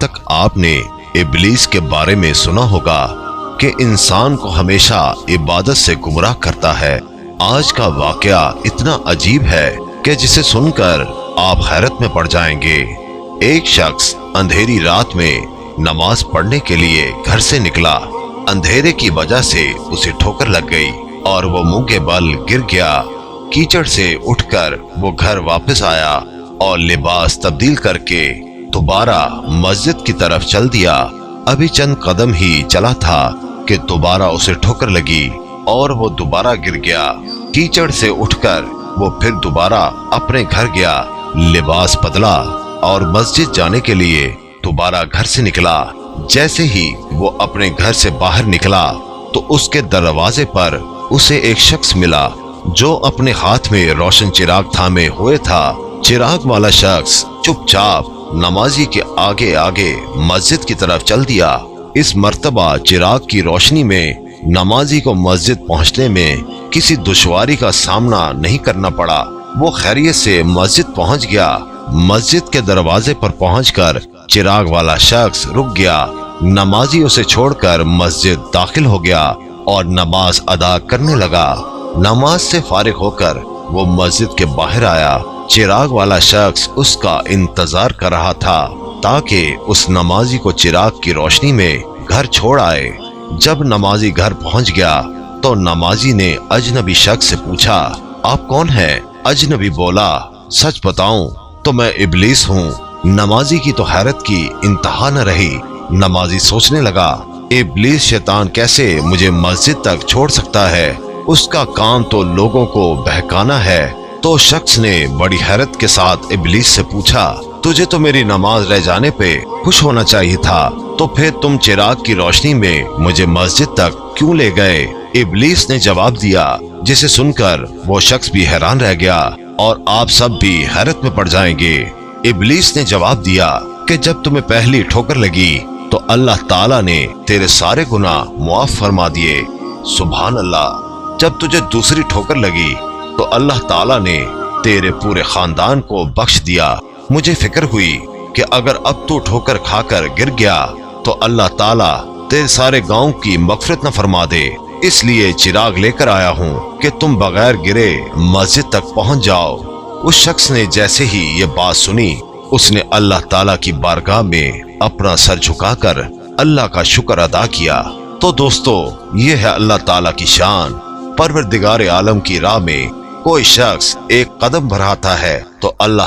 तक आपने इब्लीस के बारे में सुना होगा कि इंसान को हमेशा इबादत से गुमराह करता है। आज का वाकया इतना अजीब है कि जिसे सुनकर आप हैरत में पड़ जाएंगे। एक शख्स अंधेरी रात में नमाज पढ़ने के लिए घर से निकला। अंधेरे की वजह से उसे ठोकर लग गई और वो मुंह के बल गिर गया। कीचड़ से उठकर वो घर वापस आया और लिबास तब्दील करके दोबारा मस्जिद की तरफ चल दिया। अभी चंद कदम ही चला था कि दोबारा उसे ठोकर लगी और वो दोबारा गिर गया। कीचड़ से उठकर वो फिर दोबारा अपने घर गया, लिबास बदला और मस्जिद जाने के लिए दोबारा घर से निकला। जैसे ही वो अपने घर से बाहर निकला तो उसके दरवाजे पर उसे एक शख्स मिला जो अपने हाथ में रोशन चिराग थामे हुए था। चिराग वाला शख्स चुपचाप नमाजी के आगे आगे मस्जिद की तरफ चल दिया। इस मर्तबा चिराग की रोशनी में नमाजी को मस्जिद पहुंचने में किसी दुश्वारी का सामना नहीं करना पड़ा। वो खैरियत से मस्जिद पहुंच गया। मस्जिद के दरवाजे पर पहुंचकर चिराग वाला शख्स रुक गया। नमाजी उसे छोड़कर मस्जिद दाखिल हो गया और नमाज अदा करने लगा। नमाज से फारिग होकर वो मस्जिद के बाहर आया। चिराग वाला शख्स उसका इंतजार कर रहा था ताकि उस नमाजी को चिराग की रोशनी में घर छोड़ आए। जब नमाजी घर पहुंच गया तो नमाजी ने अजनबी शख्स से पूछा, आप कौन हैं? अजनबी बोला, सच बताऊं तो मैं इब्लीस हूँ। नमाजी की तो हैरत की इंतहा न रही। नमाजी सोचने लगा, इब्लीस शैतान कैसे मुझे मस्जिद तक छोड़ सकता है? उसका काम तो लोगों को बहकाना है। तो शख्स ने बड़ी हैरत के साथ इब्लीस से पूछा, तुझे तो मेरी नमाज रह जाने पे खुश होना चाहिए था, तो फिर तुम चिराग की रोशनी में मुझे मस्जिद तक क्यों ले गए? इब्लीस ने जवाब दिया, जिसे सुनकर वो शख्स भी हैरान रह गया और आप सब भी हैरत में पड़ जाएंगे। इब्लीस ने जवाब दिया कि जब तुम्हें पहली ठोकर लगी तो अल्लाह ताला ने तेरे सारे गुनाह मुआफ फरमा दिए। सुभान अल्लाह। जब तुझे दूसरी ठोकर लगी तो अल्लाह ताला ने तेरे पूरे खानदान को बख्श दिया। मुझे फिक्र हुई कि अगर अब तू ठोकर खाकर गिर गया तो अल्लाह ताला तेरे सारे गांव की मगफिरत न फरमा दे, इसलिए चिराग लेकर आया हूँ कि तुम बगैर गिरे मस्जिद तक पहुँच जाओ। उस शख्स ने जैसे ही ये बात सुनी उसने अल्लाह ताला की बारगाह में अपना सर झुकाकर अल्लाह का शुक्र अदा किया। तो दोस्तों, ये है अल्लाह ताला की शान। परवरदिगार आलम की राह में कोई शख्स एक कदम बढ़ाता है तो अल्लाह